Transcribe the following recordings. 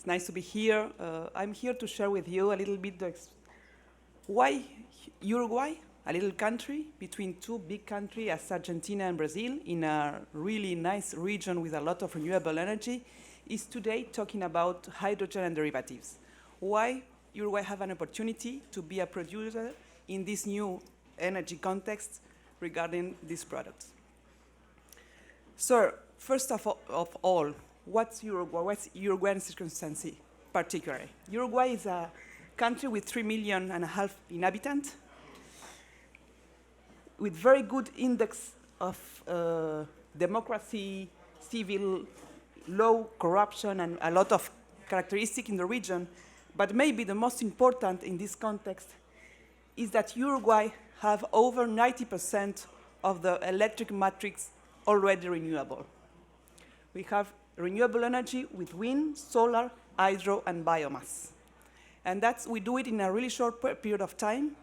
It's nice to be here. I'm here to share with you a little bit why Uruguay, a little country between two big countries as Argentina and Brazil, in a really nice region with a lot of renewable energy, is today talking about hydrogen and derivatives. Why Uruguay have an opportunity to be a producer in this new energy context regarding these products. So, first of all, what's Uruguay? What's Uruguayan circumstance particularly? Uruguay is a country with 3.5 million inhabitants, with very good index of democracy, civil, low corruption, and a lot of characteristics in the region. But maybe the most important in this context is that Uruguay have over 90% of the electric matrix already renewable. We have renewable energy with wind, solar, hydro, and biomass. And we do it in a really short period of time.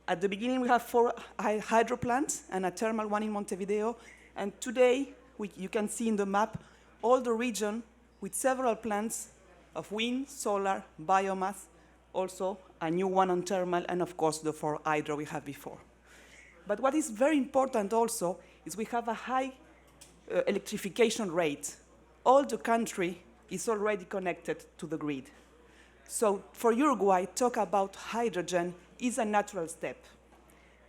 At the beginning, we have 4 hydro plants and a thermal one in Montevideo. And today, you can see in the map all the region with several plants of wind, solar, biomass, also a new one on thermal, and of course the 4 hydro we had before. But what is very important also is we have a high electrification rate. All the country is already connected to the grid. So for Uruguay, talk about hydrogen is a natural step,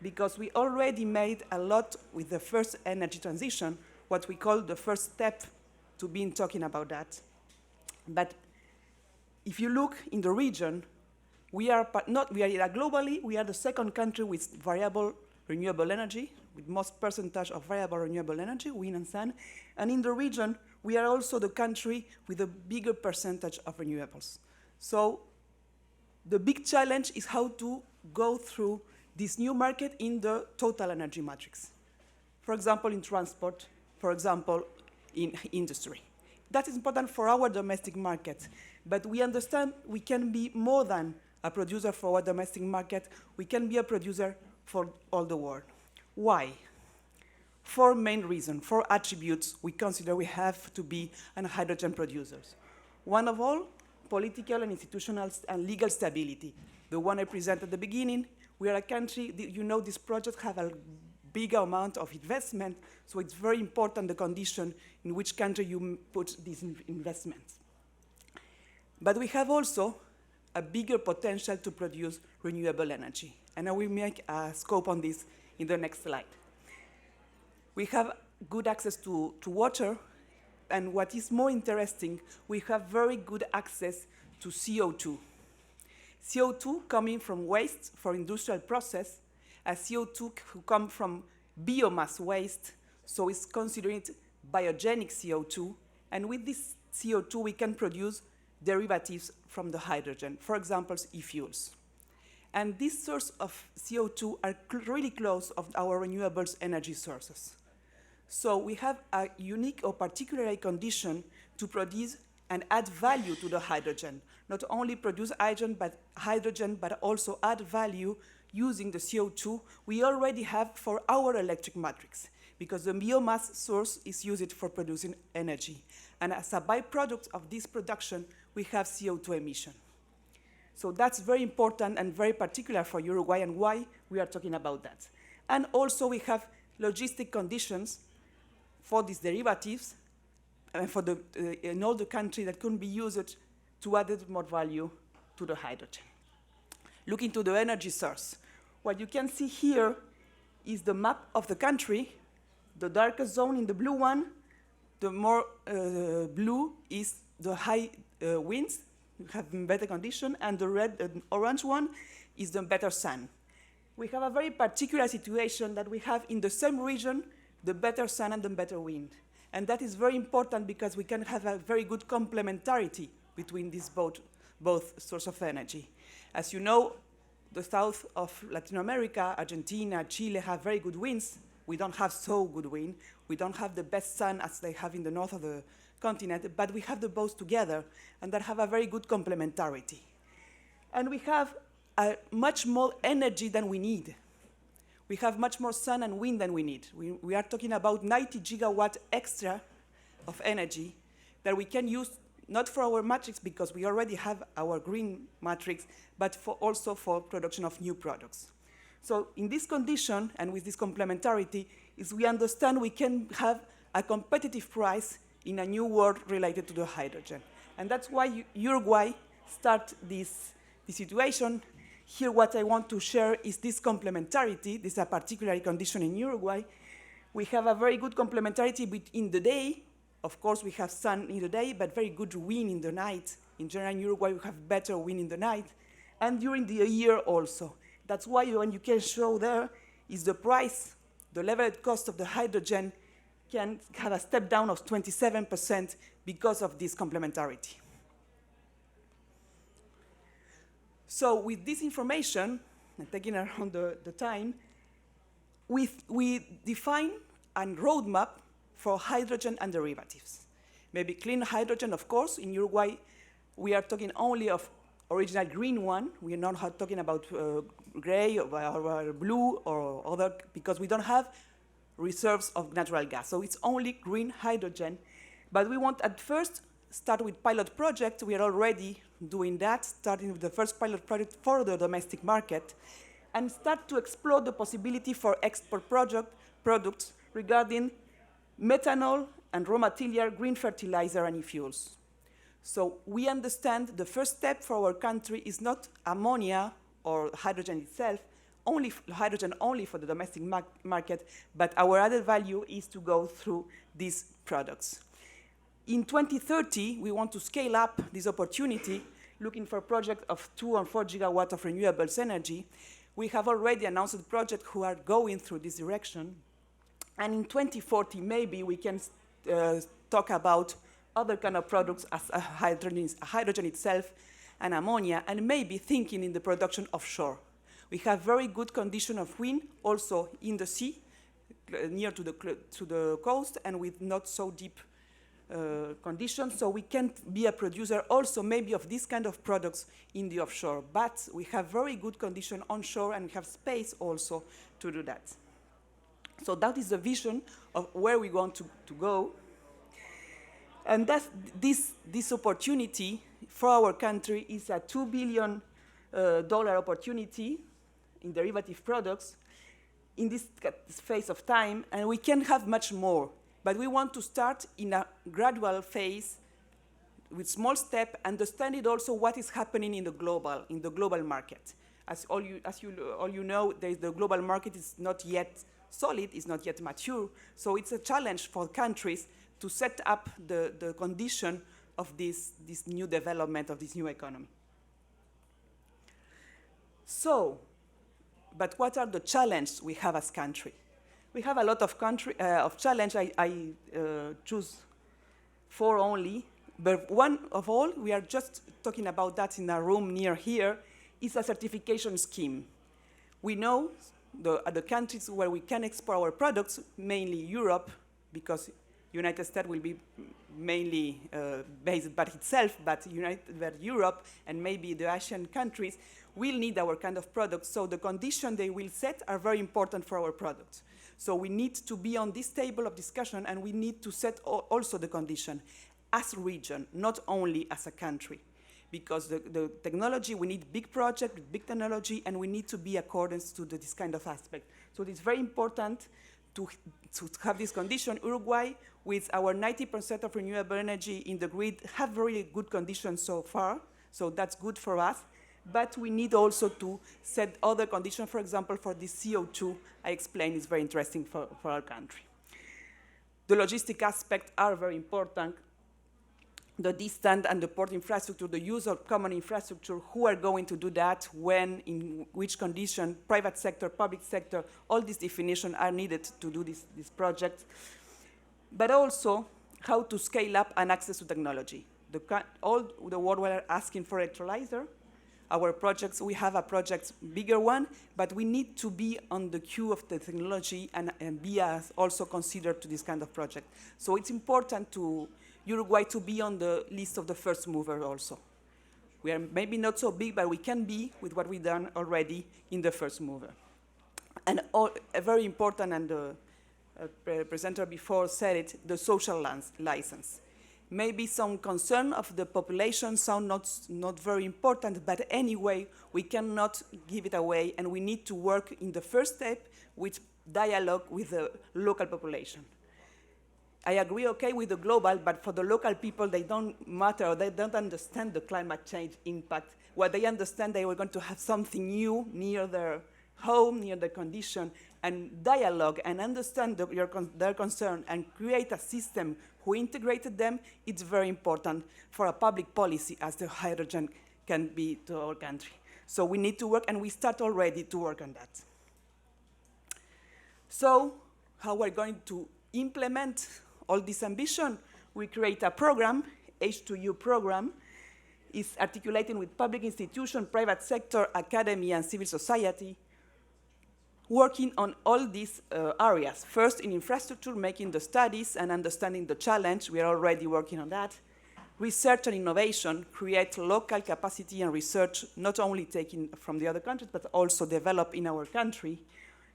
because we already made a lot with the first energy transition, what we call the first step to be talking about that. But if you look in the region, globally, we are the second country with variable renewable energy, with most percentage of variable renewable energy, wind and sun. And in the region, we are also the country with a bigger percentage of renewables. So the big challenge is how to go through this new market in the total energy matrix. For example, in transport, for example, in industry. That is important for our domestic market, but we understand we can be more than a producer for our domestic market. We can be a producer for all the world. Why? 4 main reasons, 4 attributes we consider we have to be a hydrogen producers. One of all, political and institutional and legal stability. The one I presented at the beginning, we are a country, you know, this project have a big amount of investment, so it's very important the condition in which country you put these investments. But we have also a bigger potential to produce renewable energy. And I will make a scope on this in the next slide. We have good access to water, and what is more interesting, we have very good access to CO2. CO2 coming from waste for industrial process, a CO2 who come from biomass waste, so it's considered biogenic CO2, and with this CO2 we can produce derivatives from the hydrogen, for example, e-fuels. And these sources of CO2 are really close of our renewables energy sources. So we have a unique or particular condition to produce and add value to the hydrogen. Not only produce hydrogen, but also add value using the CO2 we already have for our electric matrix, because the biomass source is used for producing energy. And as a byproduct of this production, we have CO2 emission. So that's very important and very particular for Uruguay, and why we are talking about that. And also we have logistic conditions for these derivatives in all the country that can be used to add more value to the hydrogen. Looking to the energy source, what you can see here is the map of the country. The darkest zone in the blue one, the more blue is the high winds, have better condition, and the red and orange one is the better sun. We have a very particular situation that we have in the same region the better sun and the better wind. And that is very important because we can have a very good complementarity between these both sources of energy. As you know, the south of Latin America, Argentina, Chile have very good winds. We don't have so good wind. We don't have the best sun as they have in the north of the continent, but we have the both together, and that have a very good complementarity. And we have much more energy than we need. We have much more sun and wind than we need. We are talking about 90 gigawatt extra of energy that we can use not for our matrix, because we already have our green matrix, but also for production of new products. So in this condition, and with this complementarity, is we understand we can have a competitive price in a new world related to the hydrogen. And that's why Uruguay start this situation. Here what I want to share is this complementarity. This is a particular condition in Uruguay. We have a very good complementarity in the day. Of course, we have sun in the day, but very good wind in the night. In general, in Uruguay, we have better wind in the night. And during the year also. That's why when you can show there is the price, the leveled cost of the hydrogen can have a step down of 27% because of this complementarity. So with this information, and taking around the time, we define a roadmap for hydrogen and derivatives. Maybe clean hydrogen, of course. In Uruguay, we are talking only of original green one. We are not talking about gray or blue or other, because we don't have reserves of natural gas. So it's only green hydrogen. But we want at first start with pilot projects. We are already doing that, starting with the first pilot project for the domestic market, and start to explore the possibility for export products regarding methanol and raw material, green fertilizer, and e-fuels. So we understand the first step for our country is not ammonia or hydrogen itself, hydrogen only for the domestic market, but our added value is to go through these products. In 2030, we want to scale up this opportunity, looking for a project of 2 or 4 gigawatts of renewables energy. We have already announced projects who are going through this direction. And in 2040, maybe we can talk about other kind of products as hydrogen itself and ammonia, and maybe thinking in the production offshore. We have very good condition of wind also in the sea, near to the coast, and with not so deep conditions, so we can be a producer also maybe of this kind of products in the offshore. But we have very good condition onshore, and we have space also to do that. So that is the vision of where we want to go. And this opportunity for our country is a $2 billion opportunity in derivative products in this phase of time, and we can have much more. But we want to start in a gradual phase with small steps, understanding also what is happening in the global market. As all you know, the global market is not yet solid, is not yet mature, so it's a challenge for countries to set up the condition of this new development, of this new economy. So, but what are the challenges we have as country? We have a lot of challenge. I choose 4 only, but one of all, we are just talking about that in a room near here, is a certification scheme. We know the countries where we can export our products, mainly Europe, because United States will be mainly based by itself, but Europe and maybe the Asian countries will need our kind of products. So the conditions they will set are very important for our products. So we need to be on this table of discussion, and we need to set also the condition as a region, not only as a country. Because the technology, we need big project, big technology, and we need to be accordance to this kind of aspect. So it's very important to have this condition. Uruguay, with our 90% of renewable energy in the grid, have very good conditions so far, so that's good for us. But we need also to set other conditions, for example, for the CO2, I explained, is very interesting for our country. The logistic aspects are very important. The distance and the port infrastructure, the use of common infrastructure, who are going to do that, when, in which condition, private sector, public sector, all these definitions are needed to do this project. But also, how to scale up and access to technology. All the world were asking for electrolyzer. Our projects, we have a project, bigger one, but we need to be on the queue of the technology and be also considered to this kind of project. So it's important to Uruguay to be on the list of the first mover also. We are maybe not so big, but we can be with what we've done already in the first mover. And very important, and the presenter before said it, the social license. Maybe some concern of the population sound not very important, but anyway, we cannot give it away, and we need to work in the first step with dialogue with the local population. I agree, okay, with the global, but for the local people, they don't matter, they don't understand the climate change impact. What they understand, they were going to have something new near their home, near their condition, and dialogue and understand their concern and create a system who integrated them. It's very important for a public policy as the hydrogen can be to our country. So we need to work, and we start already to work on that. So how we're going to implement all this ambition? We create a program, H2U program. It's articulating with public institutions, private sector, academy, and civil society, working on all these areas. First, in infrastructure, making the studies and understanding the challenge. We are already working on that. Research and innovation, create local capacity and research, not only taken from the other countries, but also develop in our country.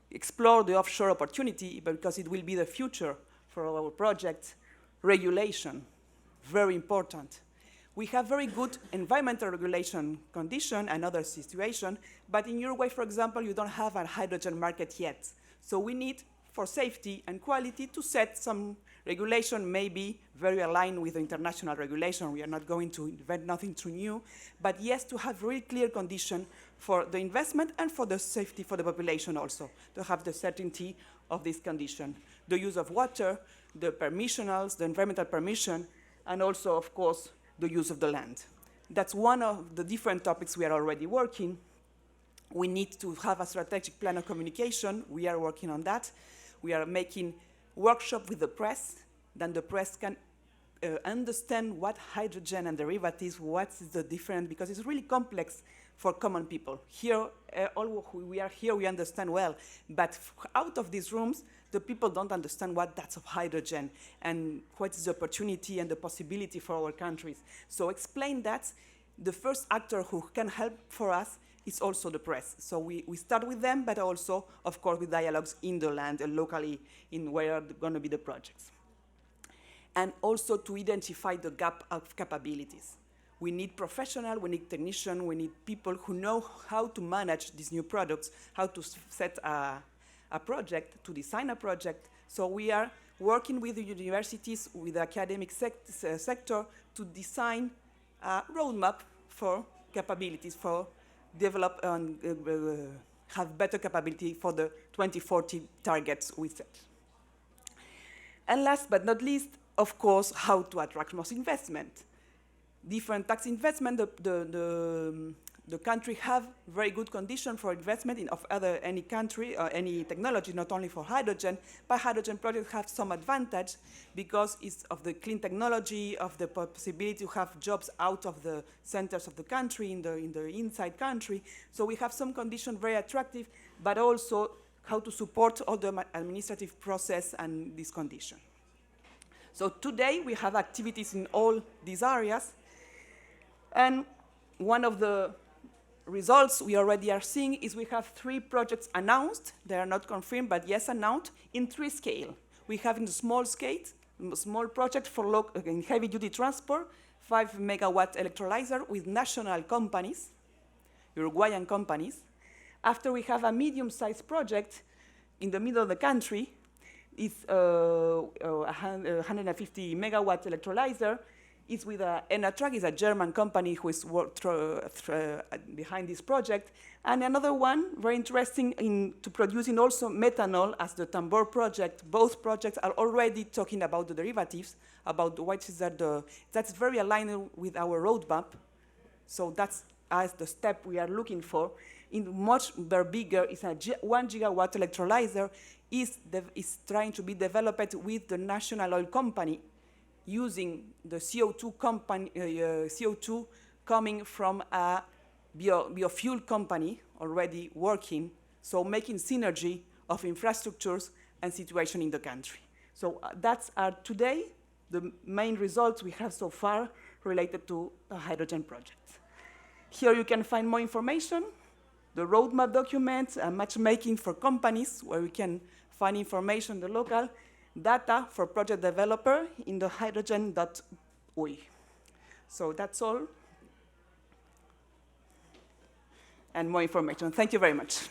Explore the offshore opportunity, because it will be the future for our project. Regulation, very important. We have very good environmental regulation condition and other situation, but in Uruguay, for example, you don't have a hydrogen market yet. So we need, for safety and quality, to set some regulation, maybe very aligned with the international regulation. We are not going to invent nothing too new, but yes, to have very clear condition for the investment and for the safety for the population also, to have the certainty of this condition. The use of water, the permissionals, the environmental permission, and also, of course, the use of the land. That's one of the different topics we are already working. We need to have a strategic plan of communication. We are working on that. We are making workshops with the press, then the press can understand what hydrogen and derivatives, what is the difference, because it's really complex for common people. Here, all who we are here, we understand well, but out of these rooms, the people don't understand what that's of hydrogen and what is the opportunity and the possibility for our countries. So explain that. The first actor who can help for us is also the press. So we start with them, but also, of course, with dialogues in the land and locally in where are going to be the projects. And also to identify the gap of capabilities. We need professionals, we need technicians, we need people who know how to manage these new products, how to set a project, to design a project. So we are working with the universities, with the academic sector to design a roadmap for capabilities, for develop and have better capability for the 2040 targets we set. And last but not least, of course, how to attract more investment. Different tax investment, the country have very good condition for investment in any country or any technology, not only for hydrogen, but hydrogen projects have some advantage because it's of the clean technology, of the possibility to have jobs out of the centers of the country, in the inside country. So we have some condition very attractive, but also how to support all the administrative process and this condition. So today we have activities in all these areas. And one of the results we already are seeing is we have 3 projects announced. They are not confirmed, but yes, announced in 3 scale. We have in the small scale, small project for in heavy-duty transport, 5 megawatt electrolyzer with national companies, Uruguayan companies. After we have a medium-sized project in the middle of the country, it's 150 megawatt electrolyzer. It's with Enatrac, is a German company who is behind this project. And another one, very interesting, to producing also methanol as the Tambor project. Both projects are already talking about the derivatives, about what is that's very aligned with our roadmap. So that's as the step we are looking for. In much bigger, it's a 1 gigawatt electrolyzer is trying to be developed with the national oil company, using the CO2 coming from a biofuel company already working, so making synergy of infrastructures and situation in the country. So that's today the main results we have so far related to a hydrogen project. Here you can find more information, the roadmap documents, matchmaking for companies, where we can find information, the local data for project developer in the hydrogen.org oil. So that's all. And more information. Thank you very much.